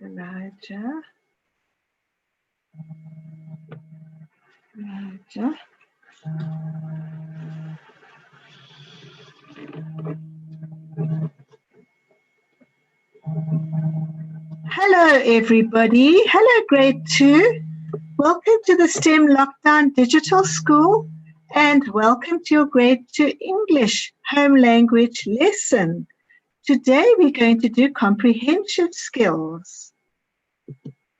Elijah. Hello, everybody. Hello, grade 2. Welcome to the STEM Lockdown Digital School and welcome to your grade 2 English home language lesson. Today, we're going to do comprehension skills.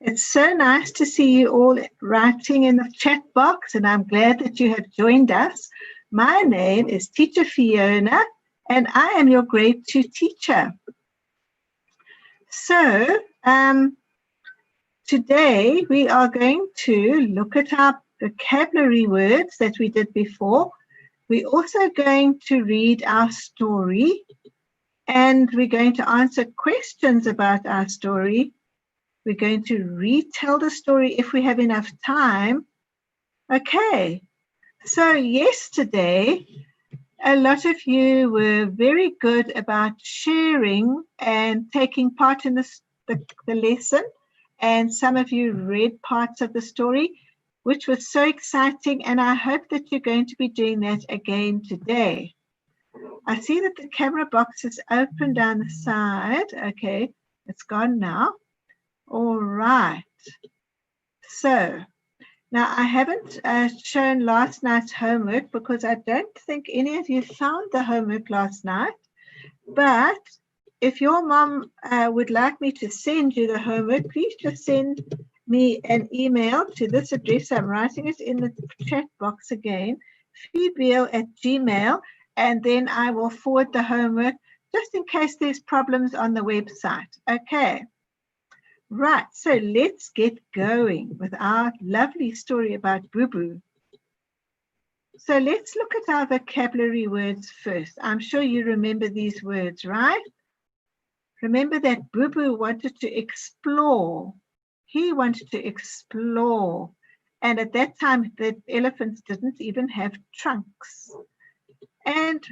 It's so nice to see you all writing in the chat box, and I'm glad that you have joined us. My name is Teacher Fiona, and I am your grade 2 teacher. So, today we are going to look at our vocabulary words that we did before. We're also going to read our story, and we're going to answer questions about our story. We're going to retell the story if we have enough time. Okay, so yesterday, a lot of you were very good about sharing and taking part in the lesson, and some of you read parts of the story, which was so exciting, and I hope that you're going to be doing that again today. I see that the camera box is open down the side. Okay, it's gone now. All right. So, now I haven't shown last night's homework because I don't think any of you found the homework last night. But if your mom would like me to send you the homework, please just send me an email to this address. I'm writing it in the chat box again, feebeel@gmail.com, and then I will forward the homework just in case there's problems on the website. Okay. Right, so let's get going with our lovely story about Boo Boo. So let's look at our vocabulary words first. I'm sure you remember these words, right? Remember that Boo Boo wanted to explore. He wanted to explore. And at that time, the elephants didn't even have trunks. And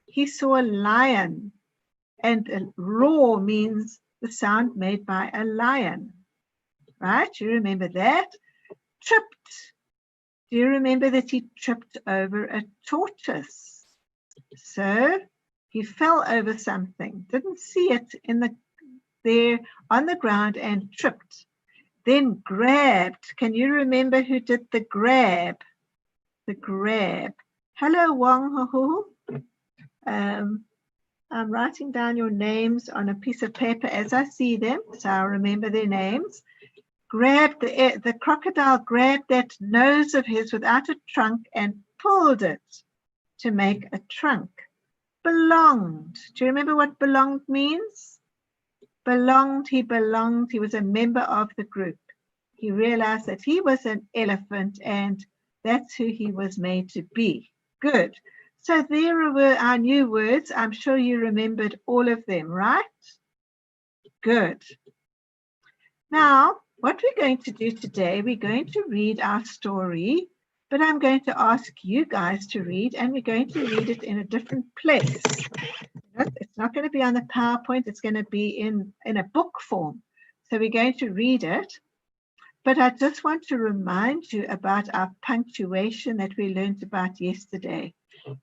he saw a lion. And a roar means the sound made by a lion, right? You remember that? Tripped. Do you remember that he tripped over a tortoise? So he fell over something, didn't see it there on the ground and tripped. Then grabbed. Can you remember who did the grab? The grab. Hello, Wong Ho Ho. I'm writing down your names on a piece of paper as I see them, so I'll remember their names. The crocodile grabbed that nose of his without a trunk and pulled it to make a trunk. Belonged. Do you remember what belonged means? Belonged, he was a member of the group. He realized that he was an elephant and that's who he was made to be. Good. So there were our new words. I'm sure you remembered all of them, right? Good. Now, what we're going to do today, we're going to read our story, but I'm going to ask you guys to read, and we're going to read it in a different place. It's not going to be on the PowerPoint. It's going to be in a book form. So we're going to read it. But I just want to remind you about our punctuation that we learned about yesterday.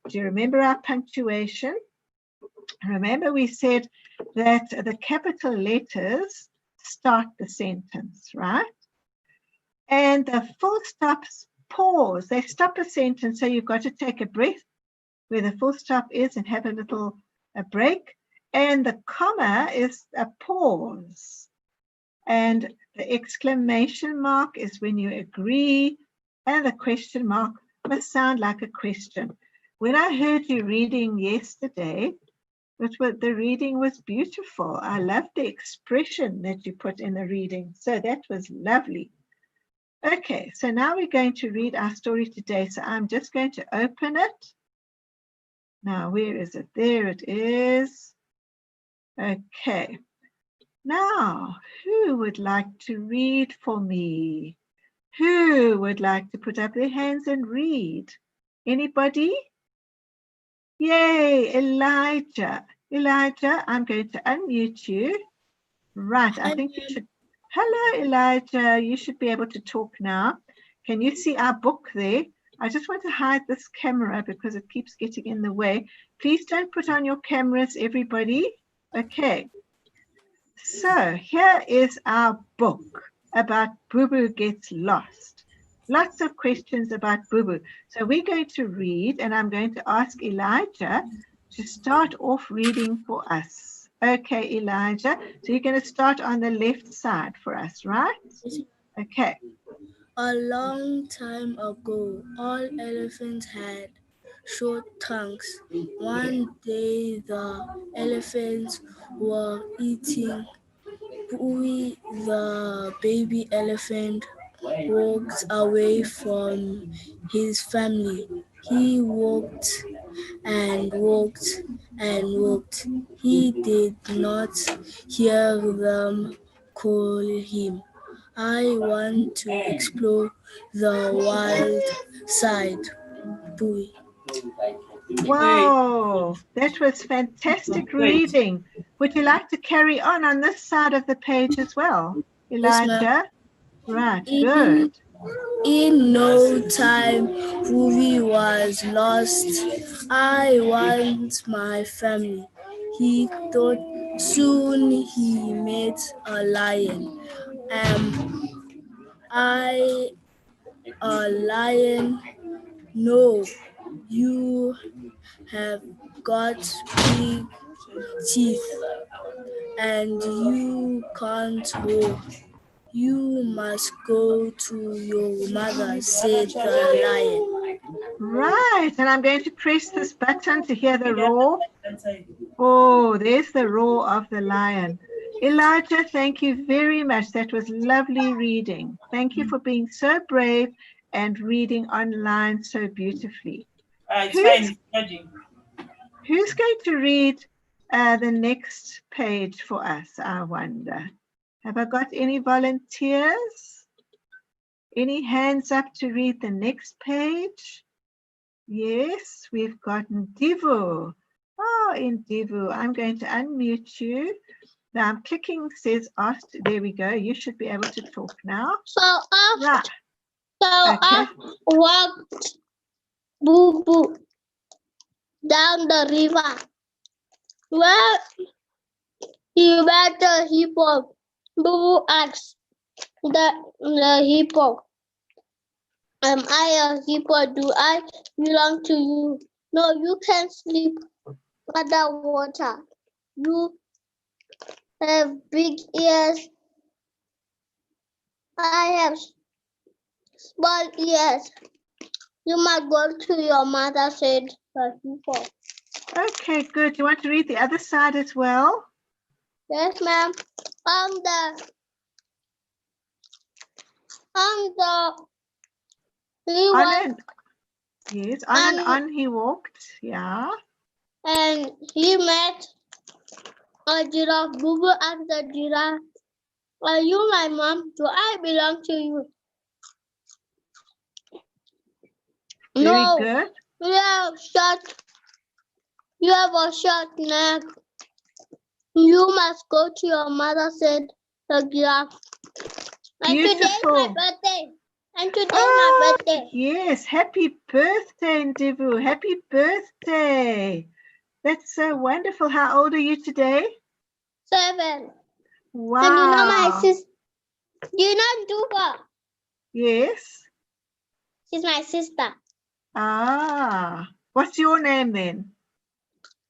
Do you remember our punctuation? Remember we said that the capital letters start the sentence, right? And the full stops pause. They stop a sentence, so you've got to take a breath where the full stop is and have a break. And the comma is a pause. And the exclamation mark is when you agree, and the question mark must sound like a question. When I heard you reading yesterday, the reading was beautiful. I loved the expression that you put in the reading. So that was lovely. Okay, so now we're going to read our story today. So I'm just going to open it. Now, where is it? There it is. Okay. Now, who would like to read for me? Who would like to put up their hands and read? Anybody? Yay, Elijah. Elijah, I'm going to unmute you. Right, I think you should. Hello, Elijah. You should be able to talk now. Can you see our book there? I just want to hide this camera because it keeps getting in the way. Please don't put on your cameras, everybody. Okay. So here is our book about Boo Boo Gets Lost. Lots of questions about Boo Boo. So we're going to read, and I'm going to ask Elijah to start off reading for us. Okay, Elijah. So you're going to start on the left side for us, right? Okay. A long time ago, all elephants had short tongues. One day, the elephants were eating. Pui, the baby elephant, walked away from his family. He walked and walked and walked. He did not hear them call him. I want to explore the wild side. Pui. Wow, that was fantastic reading. Would you like to carry on this side of the page as well, Yes, ma'am. Elijah? Right, good. In no time, Puvi was lost. I want my family. He thought. Soon he met a lion. Am I a lion? No, you have got big teeth and you can't walk. You must go to your mother, said the lion. Right, and I'm going to press this button to hear the roar. Oh, there's the roar of the lion. Elijah, thank you very much. That was lovely reading. Thank you for being so brave and reading online so beautifully. Who's going to read the next page for us, I wonder? Have I got any volunteers? Any hands up to read the next page? Yes, we've got Ndivu. Oh, Ndivu, I'm going to unmute you. Now I'm clicking, says asked. There we go. You should be able to talk now. I walked Boo Boo down the river. Where he met a hippo. Boo Boo asked the hippo, am I a hippo? Do I belong to you? No, you can sleep underwater. You have big ears. I have small ears. You must go to your mother, said the hippo. Okay, good. You want to read the other side as well? Yes, ma'am. Yes, on and on he walked. Yeah. And he met a giraffe. Boo Boo asked the giraffe, are you my mom? Do I belong to you? Very No. good. You have a short neck. You must go to your mother, said the giraffe. And today's my birthday. My birthday. Yes, happy birthday, Ndivu. Happy birthday. That's so wonderful. How old are you today? 7. Wow. And you know my sister. You know Duba? Yes. She's my sister. Ah. What's your name then?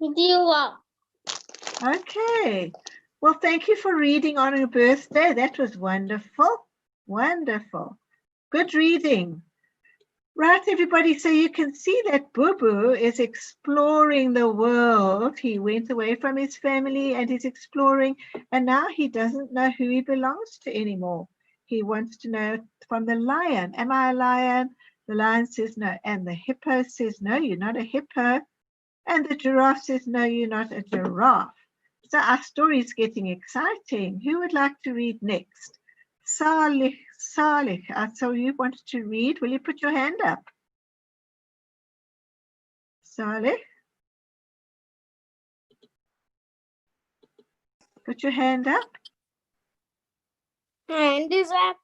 Duba. Okay. Well, thank you for reading on your birthday. That was wonderful. Wonderful. Good reading. Right, everybody, so you can see that Boo Boo is exploring the world. He went away from his family and he's exploring, and now he doesn't know who he belongs to anymore. He wants to know from the lion, am I a lion? The lion says no, and the hippo says no, you're not a hippo, and the giraffe says no, you're not a giraffe. So our story is getting exciting. Who would like to read next? Salih, I saw you wanted to read. Will you put your hand up? Salih? Put your hand up. hand is up.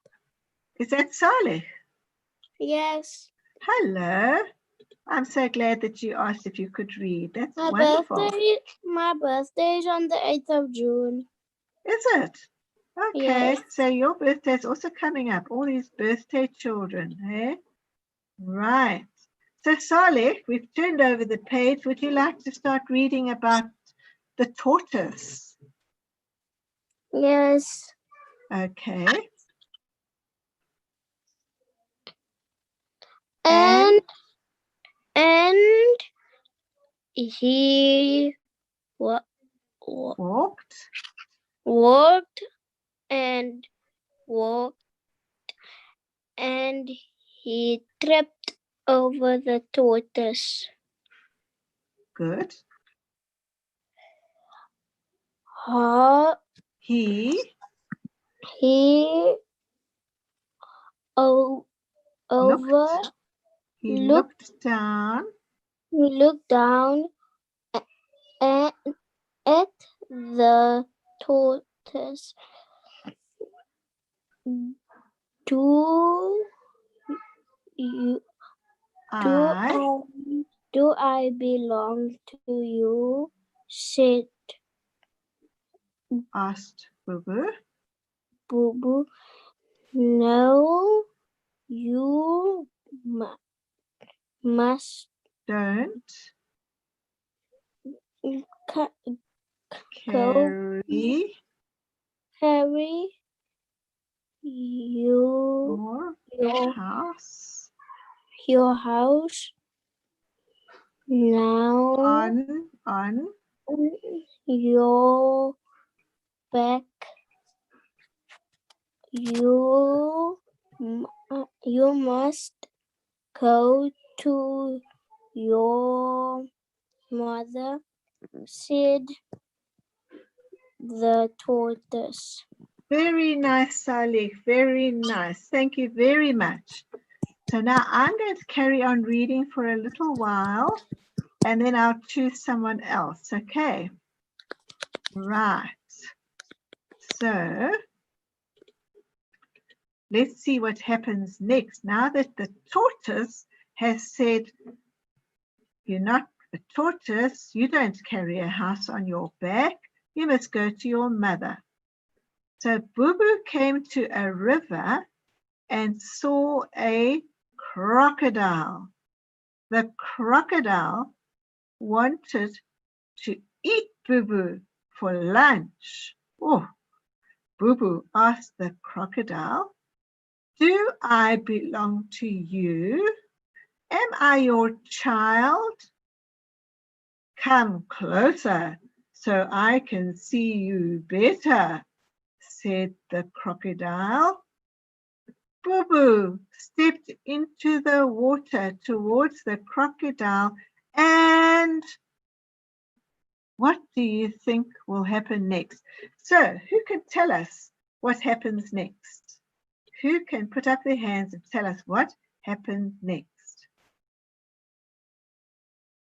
Is that Saleh? Yes. Hello. I'm so glad that you asked if you could read. That's My wonderful. birthday is on the 8th of June. Is it? Okay, Yes. so your birthday is also coming up. All these birthday children, eh? Right. So Saleh, we've turned over the page. Would you like to start reading about the tortoise? Yes. Okay. And he walked and walked and he tripped over the tortoise. Good. He looked down at the tortoise. Do I belong to you? Asked Boo-Boo. Boo-Boo. No, you must don't carry your house now on your back. You must go to your mother, said the tortoise. Very nice, Saleh. Very nice. Thank you very much. So now I'm going to carry on reading for a little while, and then I'll choose someone else, okay? Right. So let's see what happens next. Now that the tortoise has said, you're not a tortoise, you don't carry a house on your back, you must go to your mother. So Boo-Boo came to a river and saw a crocodile. The crocodile wanted to eat Boo-Boo for lunch. Oh, Boo-Boo asked the crocodile, do I belong to you? Am I your child? Come closer so I can see you better, said the crocodile. Boo-Boo stepped into the water towards the crocodile, and what do you think will happen next? So, who can tell us what happens next? Who can put up their hands and tell us what happened next?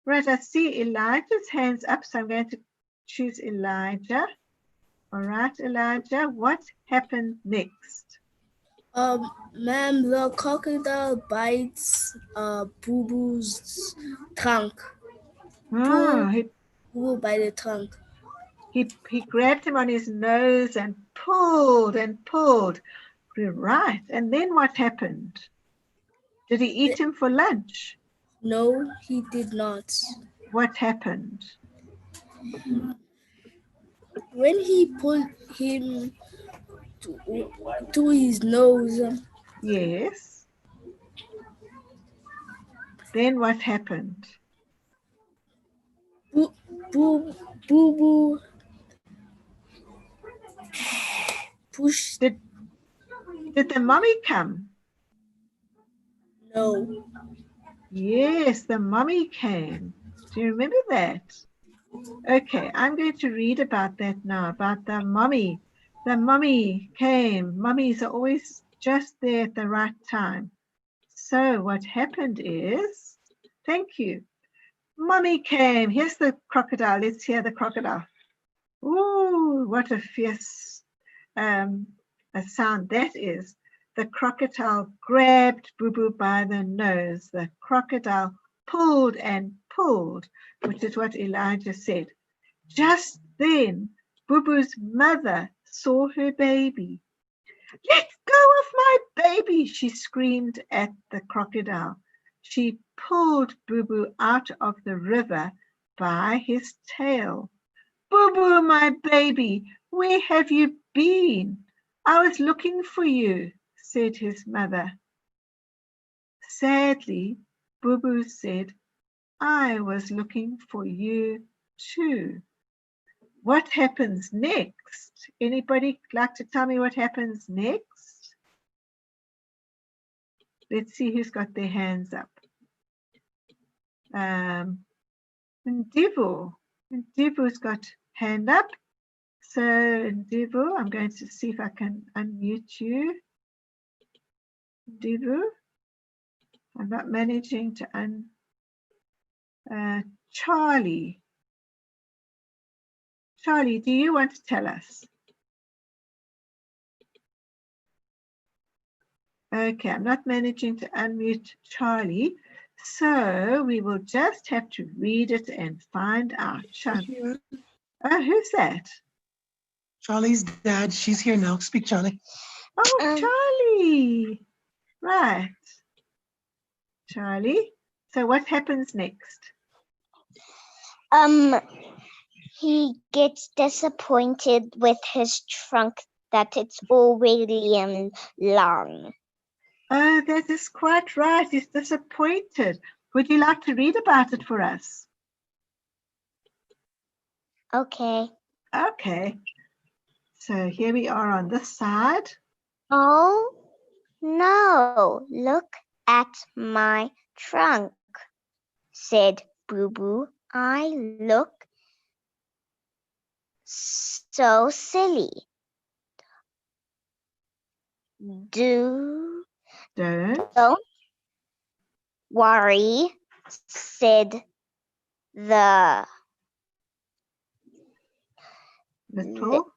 Right, I see Elijah's hands up, so I'm going to choose Elijah. All right, Elijah, what happened next? Ma'am, the crocodile bites Boo-Boo's trunk. Boo-Boo by the trunk. He grabbed him on his nose and pulled and pulled. Right, and then what happened? Did he eat him for lunch? No, he did not. What happened? When he pulled him to his nose. Yes. Then what happened? Boo-Boo pushed. Did the mommy come? No. Yes, the mommy came. Do you remember that? Okay, I'm going to read about that now, about the mommy. The mommy came. Mummies are always just there at the right time. So what happened is, thank you. Mommy came. Here's the crocodile. Let's hear the crocodile. Ooh, what a fierce a sound that is, the crocodile grabbed Boo Boo by the nose. The crocodile pulled and pulled, which is what Elijah said. Just then, Boo Boo's mother saw her baby. "Let go of my baby," she screamed at the crocodile. She pulled Boo Boo out of the river by his tail. "Boo Boo, my baby, where have you been? I was looking for you," said his mother. Sadly, Boo Boo said, "I was looking for you too." What happens next? Anybody like to tell me what happens next? Let's see who's got their hands up. Ndivu's got hand up. So Ndivu, I'm going to see if I can unmute you. Ndivu, I'm not managing to Charlie. Charlie, do you want to tell us? Okay, I'm not managing to unmute Charlie, so we will just have to read it and find out. Oh, who's that? Charlie's dad. She's here now. Speak, Charlie. Oh, Charlie. Right. Charlie, so what happens next? He gets disappointed with his trunk that it's already long. Oh, that is quite right. He's disappointed. Would you like to read about it for us? Okay. Okay. So here we are on this side. Oh, no, look at my trunk, said Boo Boo. I look so silly. Don't worry, said the little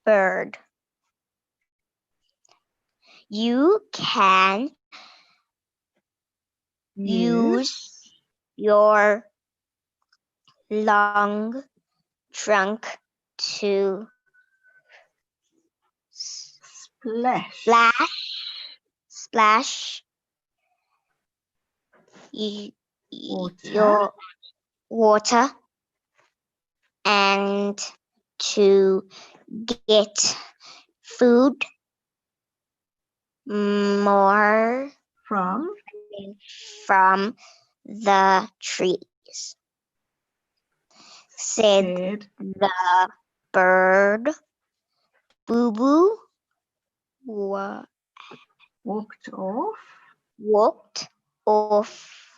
bird. You can use your long trunk to splash your water and to get food more from the trees, said the bird. Boo Boo walked off,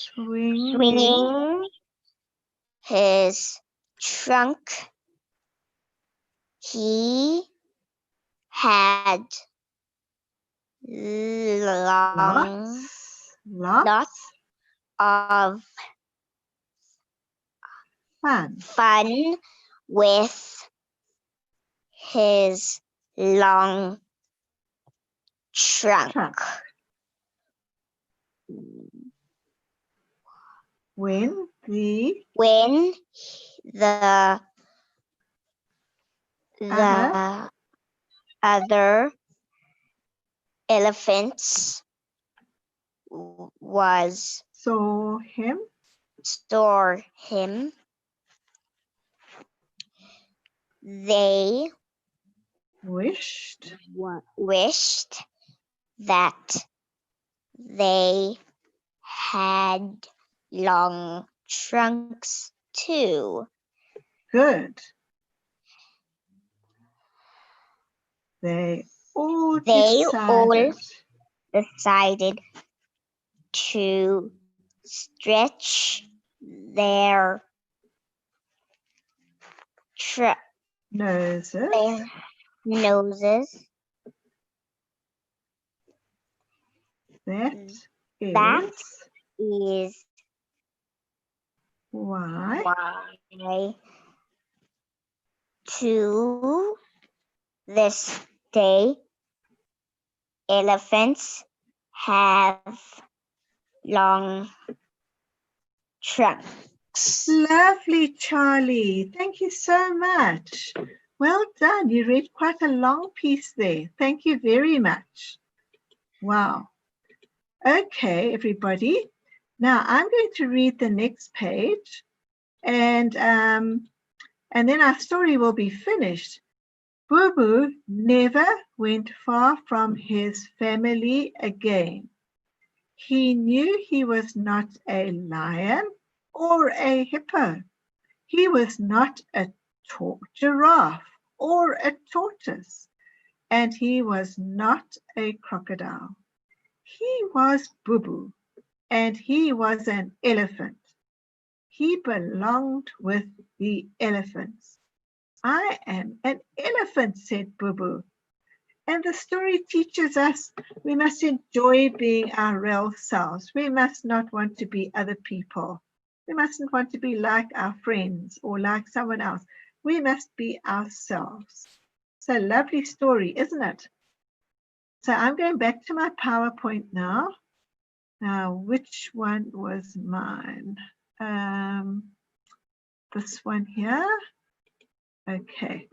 swinging his trunk. He had lots of fun with his long trunk. When the other elephants saw him, they wished that they had long trunks too. Good. They all decided to stretch their noses. That is Why? Why? To this day, elephants have long trunks. Lovely, Charlie. Thank you so much. Well done. You read quite a long piece there. Thank you very much. Wow. Okay, everybody. Now I'm going to read the next page, and then our story will be finished. Boo Boo never went far from his family again. He knew he was not a lion or a hippo. He was not a giraffe or a tortoise, and he was not a crocodile. He was Boo Boo, and he was an elephant. He belonged with the elephants. I am an elephant, said Boo Boo. And the story teaches us we must enjoy being our real selves. We must not want to be other people. We mustn't want to be like our friends or like someone else. We must be ourselves. It's a lovely story, isn't it? So I'm going back to my PowerPoint now. Now, which one was mine? This one here. Okay.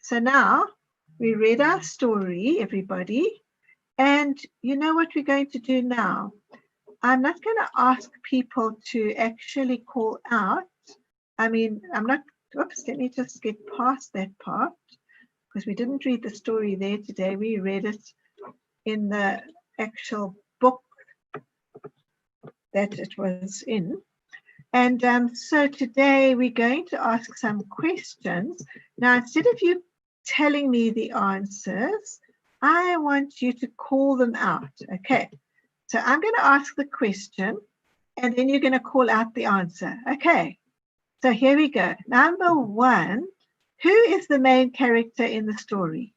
So now we read our story, everybody. And you know what we're going to do now? I'm not going to ask people to actually call out. I mean, I'm not, oops, let me just get past that part because we didn't read the story there today. We read it in the actual book that it was in. And so today we're going to ask some questions. Now, instead of you telling me the answers, I want you to call them out. Okay, so I'm going to ask the question and then you're going to call out the answer. Okay, so here we go. Number one, who is the main character in the story?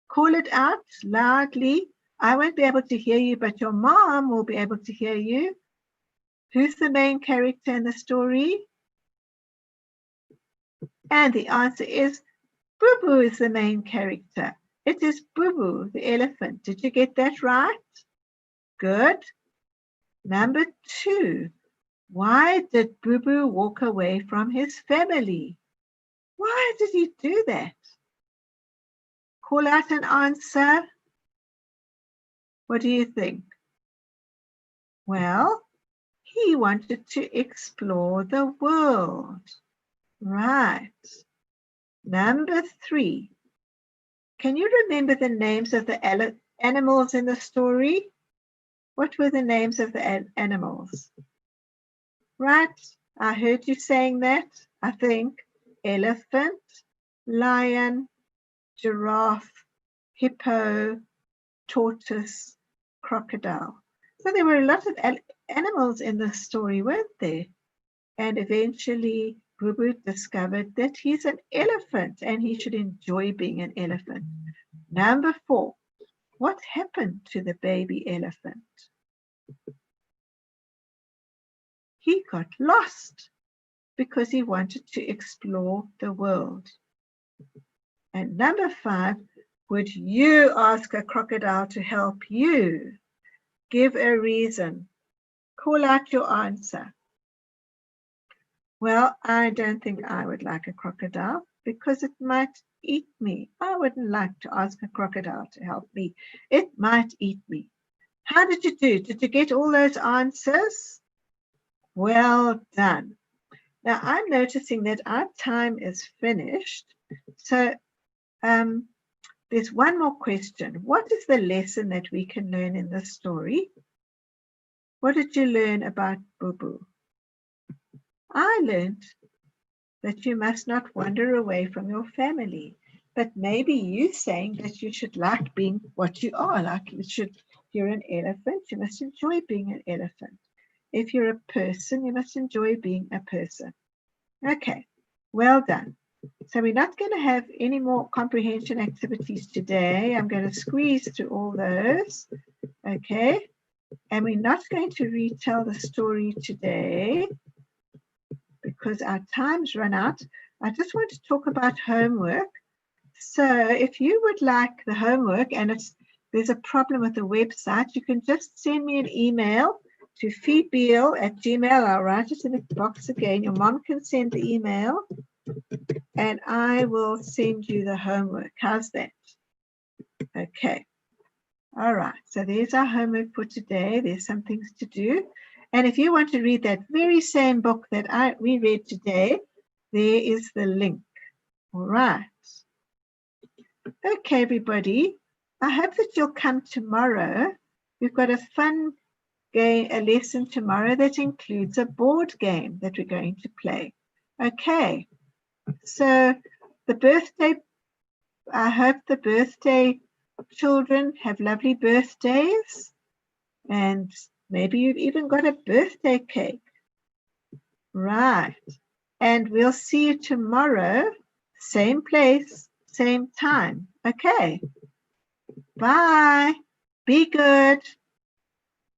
Call it out loudly. I won't be able to hear you, but your mom will be able to hear you. Who's the main character in the story? And the answer is Boo Boo is the main character. It is Boo Boo, the elephant. Did you get that right? Good. Number two, why did Boo Boo walk away from his family? Why did he do that? Call out an answer. What do you think? Well, he wanted to explore the world. Right. Number three, can you remember the names of the animals in the story? What were the names of the animals? Right, I heard you saying that, I think. Elephant, lion, giraffe, hippo, tortoise, crocodile. So there were a lot of animals in the story, weren't there? And eventually Boo Boo discovered that he's an elephant and he should enjoy being an elephant. Number four, what happened to the baby elephant? He got lost because he wanted to explore the world. And number five, would you ask a crocodile to help you? Give a reason. Call out your answer. Well, I don't think I would like a crocodile because it might eat me. I wouldn't like to ask a crocodile to help me. It might eat me. How did you do? Did you get all those answers? Well done. Now I'm noticing that our time is finished. So there's one more question. What is the lesson that we can learn in this story? What did you learn about Boo Boo? I learned that you must not wander away from your family, but maybe you saying that you should like being what you are, like you're an elephant, you must enjoy being an elephant. If you're a person, you must enjoy being a person. Okay, well done. So we're not going to have any more comprehension activities today. I'm going to squeeze through all those. Okay, and we're not going to retell the story today because our time's run out, I just want to talk about homework. So if you would like the homework and there's a problem with the website, you can just send me an email to feedbeal@gmail.com. I'll write it in the box again. Your mom can send the email and I will send you the homework. How's that? Okay. All right. So there's our homework for today. There's some things to do. And if you want to read that very same book that we read today, there is the link. All right. Okay, everybody. I hope that you'll come tomorrow. We've got a fun game, a lesson tomorrow that includes a board game that we're going to play. Okay. So I hope the birthday children have lovely birthdays, and maybe you've even got a birthday cake. Right. And we'll see you tomorrow, same place, same time. Okay. Bye. Be good.